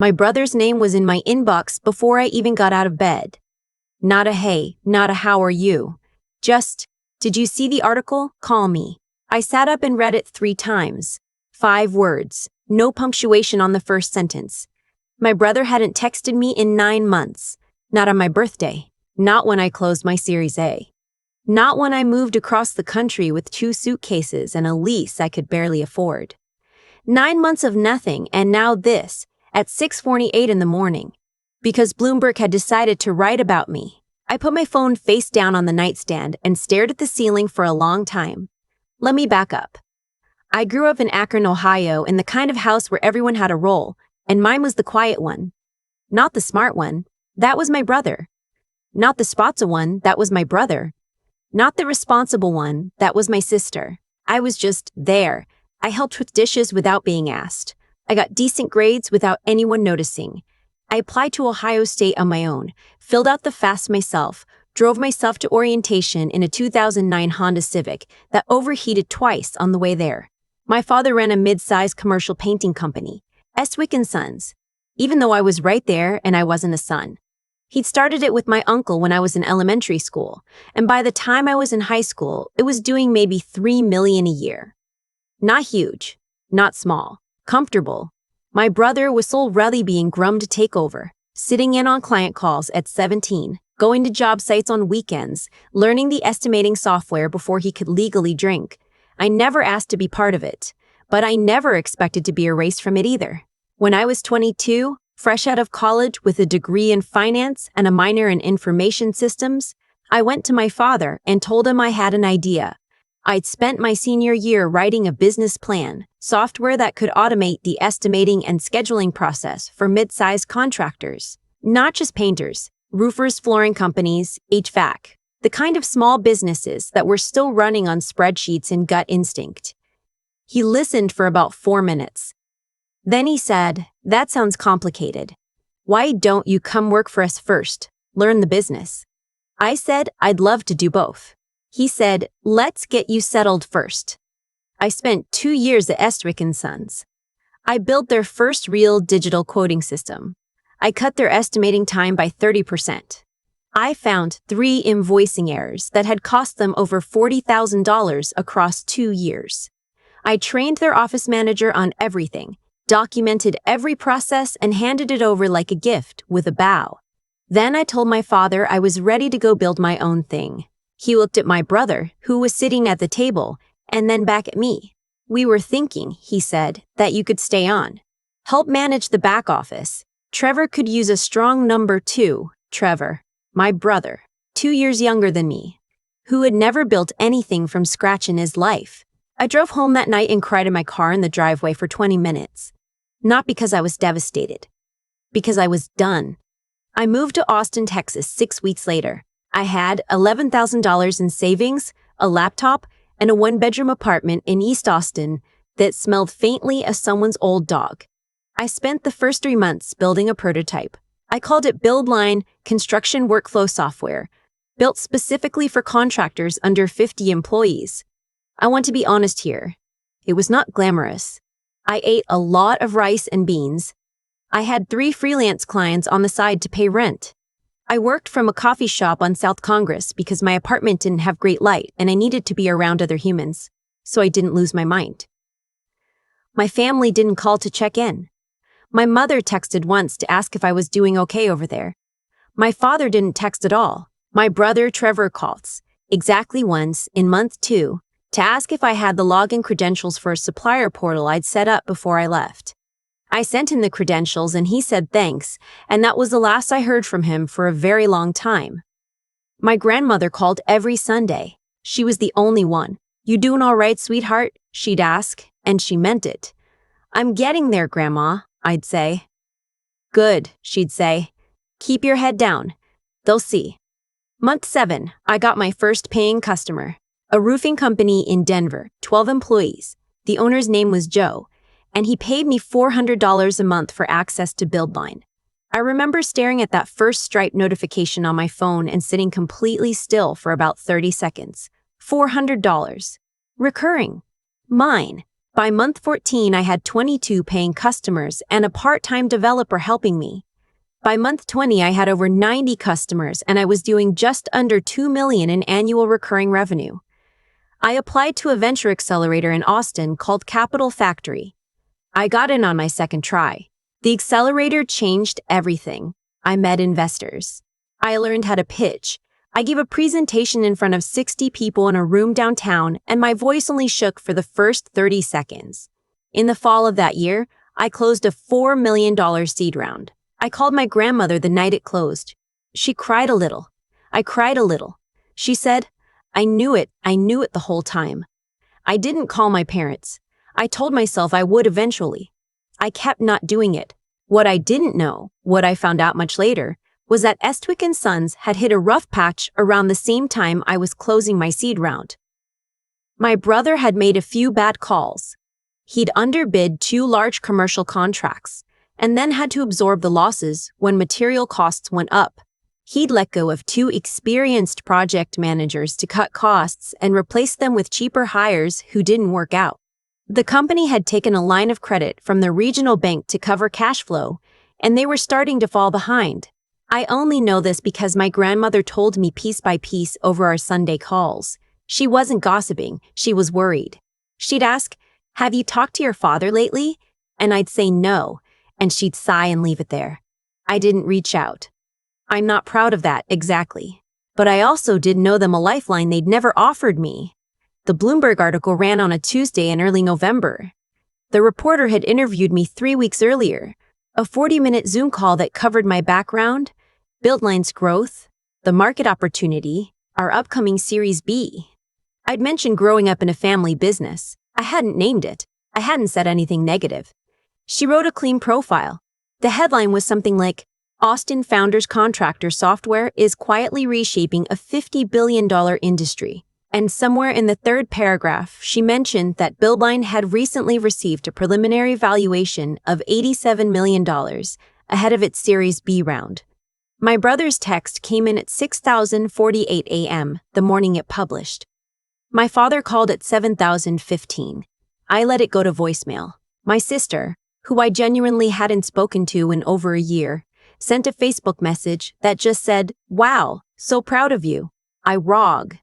My brother's name was in my inbox before I even got out of bed. Not a hey, not a how are you. Just, did you see the article? Call me. I sat up and read it 3 times. 5 words, no punctuation on the first sentence. My brother hadn't texted me in 9 months. Not on my birthday. Not when I closed my Series A. Not when I moved across the country with 2 suitcases and a lease I could barely afford. 9 months of nothing, and now this, at 6:48 in the morning. Because Bloomberg had decided to write about me. I put my phone face down on the nightstand and stared at the ceiling for a long time. Let me back up. I grew up in Akron, Ohio, in the kind of house where everyone had a role, and mine was the quiet one. Not the smart one, that was my brother. Not the spotsa one, that was my brother. Not the responsible one, that was my sister. I was just there. I helped with dishes without being asked. I got decent grades without anyone noticing. I applied to Ohio State on my own, filled out the FAFSA myself, drove myself to orientation in a 2009 Honda Civic that overheated twice on the way there. My father ran a mid-sized commercial painting company, Estwick & Sons, even though I was right there and I wasn't a son. He'd started it with my uncle when I was in elementary school, and by the time I was in high school, it was doing maybe $3 million a year. Not huge, not small, comfortable. My brother was so ready being groomed to take over, sitting in on client calls at 17, going to job sites on weekends, learning the estimating software before he could legally drink. I never asked to be part of it, but I never expected to be erased from it either. When I was 22, fresh out of college with a degree in finance and a minor in information systems, I went to my father and told him I had an idea. I'd spent my senior year writing a business plan, software that could automate the estimating and scheduling process for mid-sized contractors, not just painters, roofers, flooring companies, HVAC, the kind of small businesses that were still running on spreadsheets and gut instinct. He listened for about 4 minutes. Then he said, "That sounds complicated. Why don't you come work for us first, learn the business?" I said I'd love to do both. He said, "Let's get you settled first." I spent 2 years at Estwick & Sons. I built their first real digital quoting system. I cut their estimating time by 30%. I found 3 invoicing errors that had cost them over $40,000 across 2 years. I trained their office manager on everything, documented every process, and handed it over like a gift with a bow. Then I told my father I was ready to go build my own thing. He looked at my brother, who was sitting at the table, and then back at me. "We were thinking," he said, "that you could stay on. Help manage the back office. Trevor could use a strong number too." Trevor, my brother, 2 years younger than me, who had never built anything from scratch in his life. I drove home that night and cried in my car in the driveway for 20 minutes. Not because I was devastated, because I was done. I moved to Austin, Texas 6 weeks later. I had $11,000 in savings, a laptop, and a 1-bedroom apartment in East Austin that smelled faintly of someone's old dog. I spent the first 3 months building a prototype. I called it BuildLine Construction Workflow Software, built specifically for contractors under 50 employees. I want to be honest here. It was not glamorous. I ate a lot of rice and beans. I had 3 freelance clients on the side to pay rent. I worked from a coffee shop on South Congress because my apartment didn't have great light and I needed to be around other humans, so I didn't lose my mind. My family didn't call to check in. My mother texted once to ask if I was doing okay over there. My father didn't text at all. My brother Trevor calls, exactly once, in month 2, to ask if I had the login credentials for a supplier portal I'd set up before I left. I sent him the credentials and he said thanks, and that was the last I heard from him for a very long time. My grandmother called every Sunday. She was the only one. "You doing all right, sweetheart?" she'd ask, and she meant it. "I'm getting there, Grandma," I'd say. "Good," she'd say. "Keep your head down. They'll see." Month 7, I got my first paying customer. A roofing company in Denver, 12 employees. The owner's name was Joe, and he paid me $400 a month for access to BuildLine. I remember staring at that first Stripe notification on my phone and sitting completely still for about 30 seconds. $400. Recurring. Mine. By month 14, I had 22 paying customers and a part-time developer helping me. By month 20, I had over 90 customers and I was doing just under $2 million in annual recurring revenue. I applied to a venture accelerator in Austin called Capital Factory. I got in on my second try. The accelerator changed everything. I met investors. I learned how to pitch. I gave a presentation in front of 60 people in a room downtown, and my voice only shook for the first 30 seconds. In the fall of that year, I closed a $4 million seed round. I called my grandmother the night it closed. She cried a little. I cried a little. She said, I knew it the whole time. I didn't call my parents. I told myself I would eventually. I kept not doing it. What I didn't know, what I found out much later, was that Estwick & Sons had hit a rough patch around the same time I was closing my seed round. My brother had made a few bad calls. He'd underbid 2 large commercial contracts, and then had to absorb the losses when material costs went up. He'd let go of 2 experienced project managers to cut costs and replace them with cheaper hires who didn't work out. The company had taken a line of credit from the regional bank to cover cash flow, and they were starting to fall behind. I only know this because my grandmother told me piece by piece over our Sunday calls. She wasn't gossiping, she was worried. She'd ask, have you talked to your father lately? And I'd say no, and she'd sigh and leave it there. I didn't reach out. I'm not proud of that, exactly. But I also didn't know them a lifeline they'd never offered me. The Bloomberg article ran on a Tuesday in early November. The reporter had interviewed me 3 weeks earlier, a 40-minute Zoom call that covered my background, BuildLine's growth, the market opportunity, our upcoming Series B. I'd mentioned growing up in a family business. I hadn't named it. I hadn't said anything negative. She wrote a clean profile. The headline was something like, Austin Founders Contractor Software is quietly reshaping a $50 billion industry. And somewhere in the third paragraph, she mentioned that BuildLine had recently received a preliminary valuation of $87 million ahead of its Series B round. My brother's text came in at 6:48 a.m., the morning it published. My father called at 7:15. I let it go to voicemail. My sister, who I genuinely hadn't spoken to in over a year, sent a Facebook message that just said, wow, so proud of you. I rog.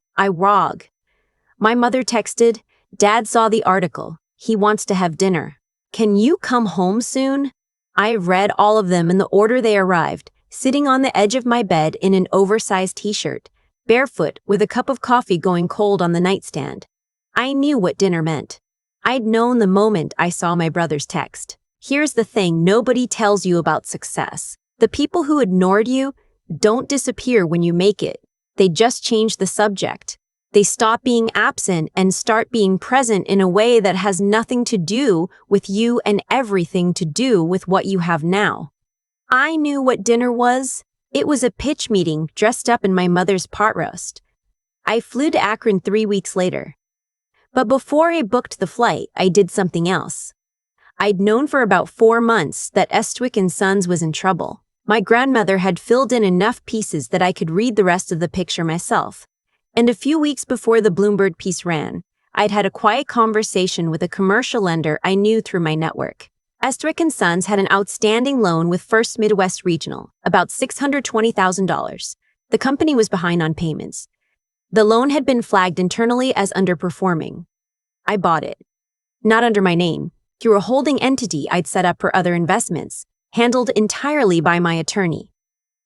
My mother texted, Dad saw the article. He wants to have dinner. Can you come home soon? I read all of them in the order they arrived, sitting on the edge of my bed in an oversized t-shirt, barefoot with a cup of coffee going cold on the nightstand. I knew what dinner meant. I'd known the moment I saw my brother's text. Here's the thing nobody tells you about success. The people who ignored you don't disappear when you make it. They just change the subject. They stop being absent and start being present in a way that has nothing to do with you and everything to do with what you have now. I knew what dinner was. It was a pitch meeting dressed up in my mother's pot roast. I flew to Akron 3 weeks later. But before I booked the flight, I did something else. I'd known for about 4 months that Estwick & Sons was in trouble. My grandmother had filled in enough pieces that I could read the rest of the picture myself. And a few weeks before the Bloomberg piece ran, I'd had a quiet conversation with a commercial lender I knew through my network. Estwick & Sons had an outstanding loan with First Midwest Regional, about $620,000. The company was behind on payments. The loan had been flagged internally as underperforming. I bought it. Not under my name, through a holding entity I'd set up for other investments, handled entirely by my attorney.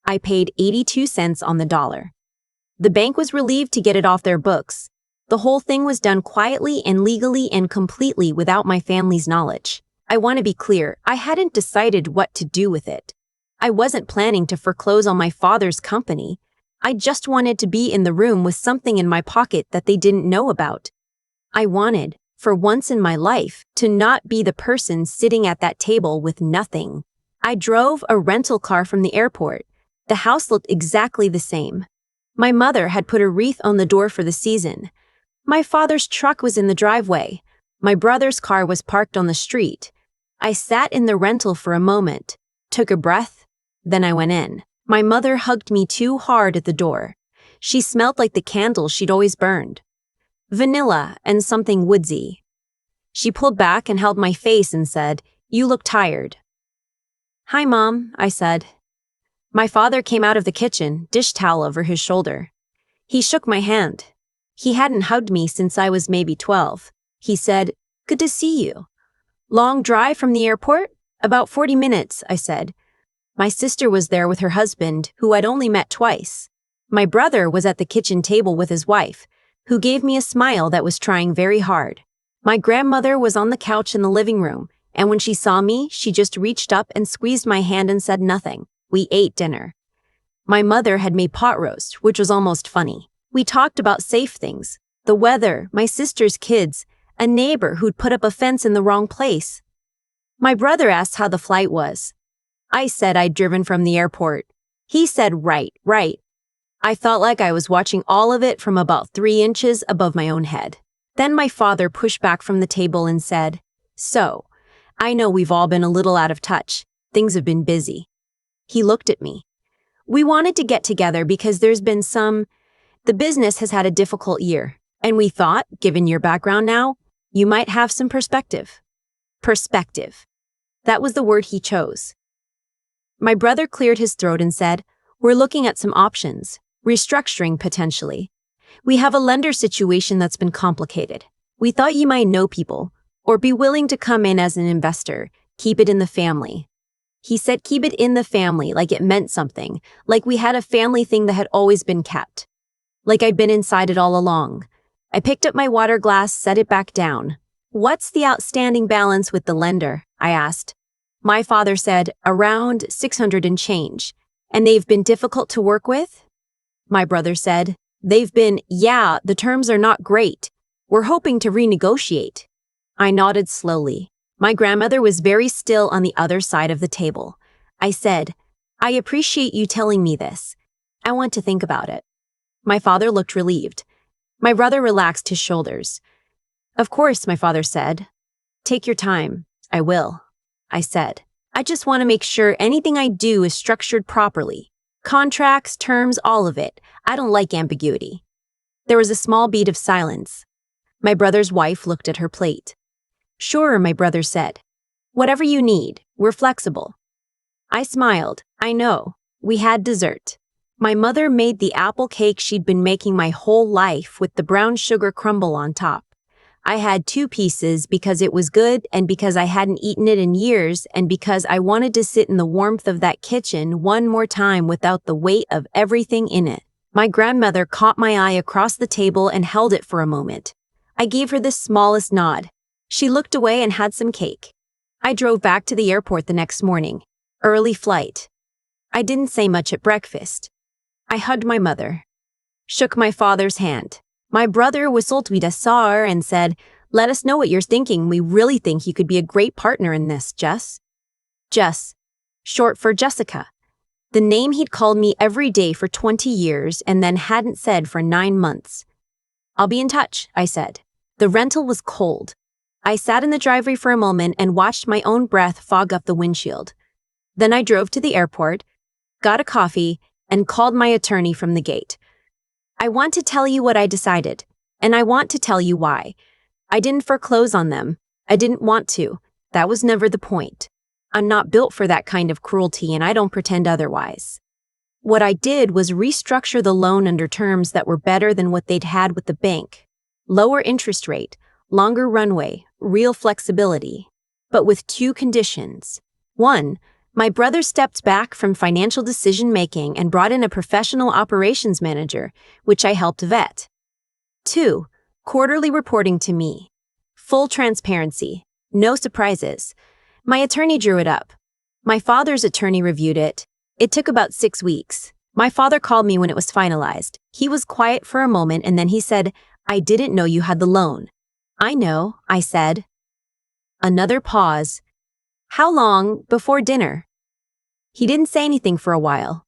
I paid 82 cents on the dollar. The bank was relieved to get it off their books. The whole thing was done quietly and legally and completely without my family's knowledge. I want to be clear, I hadn't decided what to do with it. I wasn't planning to foreclose on my father's company. I just wanted to be in the room with something in my pocket that they didn't know about. I wanted, for once in my life, to not be the person sitting at that table with nothing. I drove a rental car from the airport. The house looked exactly the same. My mother had put a wreath on the door for the season. My father's truck was in the driveway. My brother's car was parked on the street. I sat in the rental for a moment, took a breath, then I went in. My mother hugged me too hard at the door. She smelled like the candles she'd always burned. Vanilla and something woodsy. She pulled back and held my face and said, "You look tired." "Hi, Mom," I said. My father came out of the kitchen, dish towel over his shoulder. He shook my hand. He hadn't hugged me since I was maybe 12. He said, "Good to see you." "Long drive from the airport?" "About 40 minutes, I said. My sister was there with her husband, who I'd only met twice. My brother was at the kitchen table with his wife, who gave me a smile that was trying very hard. My grandmother was on the couch in the living room, and when she saw me, she just reached up and squeezed my hand and said nothing. We ate dinner. My mother had made pot roast, which was almost funny. We talked about safe things, the weather, my sister's kids, a neighbor who'd put up a fence in the wrong place. My brother asked how the flight was. I said I'd driven from the airport. He said, right. I felt like I was watching all of it from about 3 inches above my own head. Then my father pushed back from the table and said, "So, I know we've all been a little out of touch. Things have been busy." He looked at me. "We wanted to get together because the business has had a difficult year, and we thought, given your background now, you might have some perspective." Perspective. That was the word he chose. My brother cleared his throat and said, "We're looking at some options, restructuring potentially. We have a lender situation that's been complicated. We thought you might know people, or be willing to come in as an investor, keep it in the family." He said keep it in the family like it meant something, like we had a family thing that had always been kept. Like I'd been inside it all along. I picked up my water glass, set it back down. "What's the outstanding balance with the lender?" I asked. My father said, "Around 600 and change. And they've been difficult to work with?" My brother said, "Yeah, the terms are not great. We're hoping to renegotiate." I nodded slowly. My grandmother was very still on the other side of the table. I said, "I appreciate you telling me this. I want to think about it." My father looked relieved. My brother relaxed his shoulders. "Of course," my father said. "Take your time." "I will," I said. "I just want to make sure anything I do is structured properly. Contracts, terms, all of it. I don't like ambiguity." There was a small beat of silence. My brother's wife looked at her plate. "Sure," my brother said. "Whatever you need, we're flexible." I smiled. I know. We had dessert. My mother made the apple cake she'd been making my whole life with the brown sugar crumble on top. I had 2 pieces because it was good and because I hadn't eaten it in years and because I wanted to sit in the warmth of that kitchen one more time without the weight of everything in it. My grandmother caught my eye across the table and held it for a moment. I gave her the smallest nod. She looked away and had some cake. I drove back to the airport the next morning. Early flight. I didn't say much at breakfast. I hugged my mother. Shook my father's hand. My brother whistled "We saw" and said, "Let us know what you're thinking. We really think you could be a great partner in this, Jess." Jess. Short for Jessica. The name he'd called me every day for 20 years and then hadn't said for 9 months. "I'll be in touch," I said. The rental was cold. I sat in the driveway for a moment and watched my own breath fog up the windshield. Then I drove to the airport, got a coffee, and called my attorney from the gate. "I want to tell you what I decided, and I want to tell you why. I didn't foreclose on them. I didn't want to. That was never the point. I'm not built for that kind of cruelty, and I don't pretend otherwise. What I did was restructure the loan under terms that were better than what they'd had with the bank. Lower interest rate, longer runway, real flexibility, but with 2 conditions. 1, my brother stepped back from financial decision-making and brought in a professional operations manager, which I helped vet. 2, quarterly reporting to me. Full transparency, no surprises. My attorney drew it up. My father's attorney reviewed it. It took about 6 weeks. My father called me when it was finalized. He was quiet for a moment and then he said, "I didn't know you had the loan." "I know," I said. Another pause. "How long before dinner?" He didn't say anything for a while.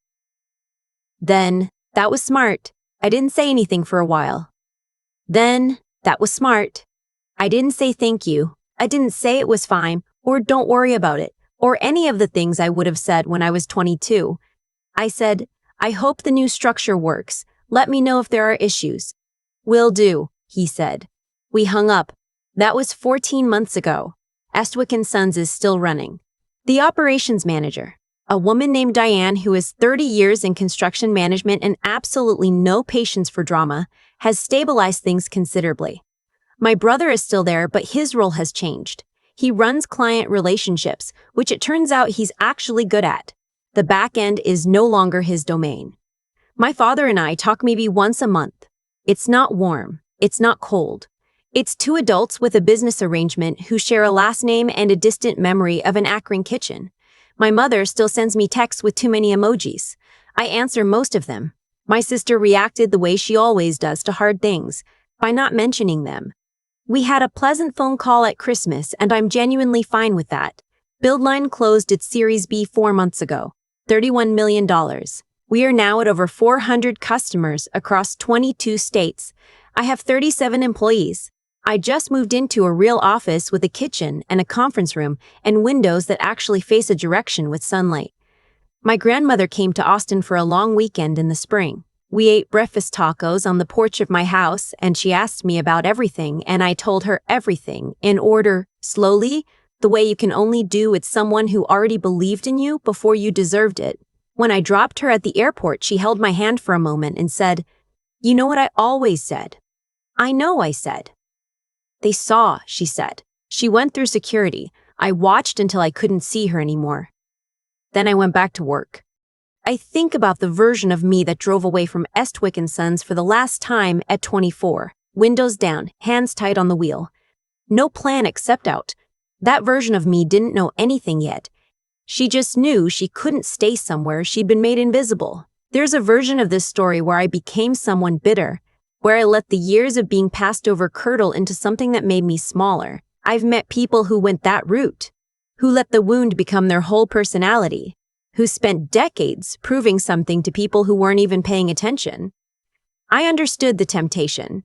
Then, "That was smart." I didn't say anything for a while. Then, "That was smart." I didn't say thank you. I didn't say it was fine, or don't worry about it, or any of the things I would have said when I was 22. I said, "I hope the new structure works. Let me know if there are issues." "Will do," he said. We hung up. That was 14 months ago. Estwick & Sons is still running. The operations manager, a woman named Diane who has 30 years in construction management and absolutely no patience for drama, has stabilized things considerably. My brother is still there, but his role has changed. He runs client relationships, which it turns out he's actually good at. The back end is no longer his domain. My father and I talk maybe once a month. It's not warm. It's not cold. It's two adults with a business arrangement who share a last name and a distant memory of an Akron kitchen. My mother still sends me texts with too many emojis. I answer most of them. My sister reacted the way she always does to hard things, by not mentioning them. We had a pleasant phone call at Christmas, and I'm genuinely fine with that. BuildLine closed its Series B 4 months ago, $31 million. We are now at over 400 customers across 22 states. I have 37 employees. I just moved into a real office with a kitchen and a conference room and windows that actually face a direction with sunlight. My grandmother came to Austin for a long weekend in the spring. We ate breakfast tacos on the porch of my house, and she asked me about everything, and I told her everything, in order, slowly, the way you can only do with someone who already believed in you before you deserved it. When I dropped her at the airport, she held my hand for a moment and said, "You know what I always said?" "I know," I said. "They saw," she said. She went through security. I watched until I couldn't see her anymore. Then I went back to work. I think about the version of me that drove away from Estwick & Sons for the last time at 24. Windows down, hands tight on the wheel. No plan except out. That version of me didn't know anything yet. She just knew she couldn't stay somewhere she'd been made invisible. There's a version of this story where I became someone bitter, where I let the years of being passed over curdle into something that made me smaller. I've met people who went that route, who let the wound become their whole personality, who spent decades proving something to people who weren't even paying attention. I understood the temptation.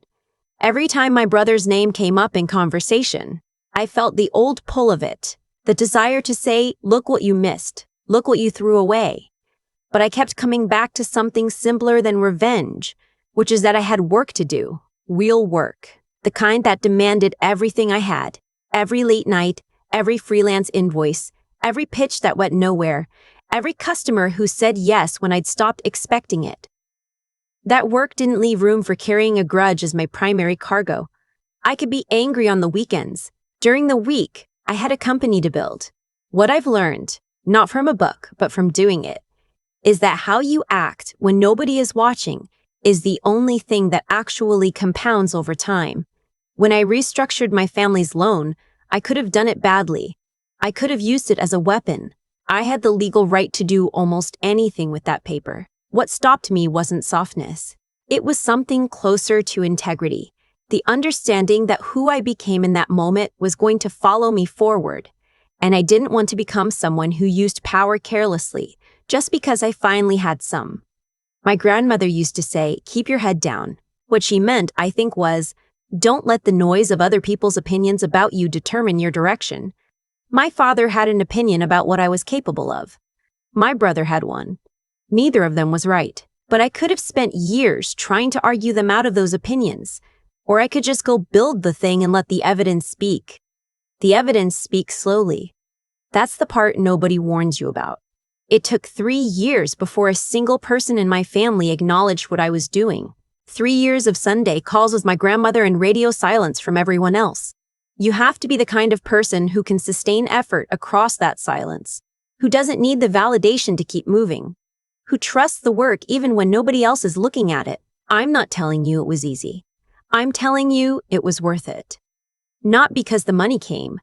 Every time my brother's name came up in conversation, I felt the old pull of it, the desire to say, "Look what you missed, look what you threw away." But I kept coming back to something simpler than revenge, which is that I had work to do, real work, the kind that demanded everything I had, every late night, every freelance invoice, every pitch that went nowhere, every customer who said yes when I'd stopped expecting it. That work didn't leave room for carrying a grudge as my primary cargo. I could be angry on the weekends. During the week, I had a company to build. What I've learned, not from a book, but from doing it, is that how you act when nobody is watching is the only thing that actually compounds over time. When I restructured my family's loan, I could have done it badly. I could have used it as a weapon. I had the legal right to do almost anything with that paper. What stopped me wasn't softness. It was something closer to integrity, the understanding that who I became in that moment was going to follow me forward, and I didn't want to become someone who used power carelessly just because I finally had some. My grandmother used to say, "Keep your head down." What she meant, I think, was, don't let the noise of other people's opinions about you determine your direction. My father had an opinion about what I was capable of. My brother had one. Neither of them was right, but I could have spent years trying to argue them out of those opinions, or I could just go build the thing and let the evidence speak. The evidence speaks slowly. That's the part nobody warns you about. It took 3 years before a single person in my family acknowledged what I was doing. 3 years of Sunday calls with my grandmother and radio silence from everyone else. You have to be the kind of person who can sustain effort across that silence, who doesn't need the validation to keep moving, who trusts the work even when nobody else is looking at it. I'm not telling you it was easy. I'm telling you it was worth it. Not because the money came,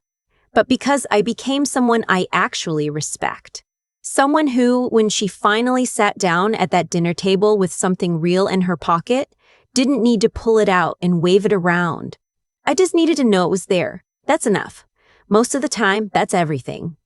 but because I became someone I actually respect. Someone who, when she finally sat down at that dinner table with something real in her pocket, didn't need to pull it out and wave it around. I just needed to know it was there. That's enough. Most of the time, that's everything.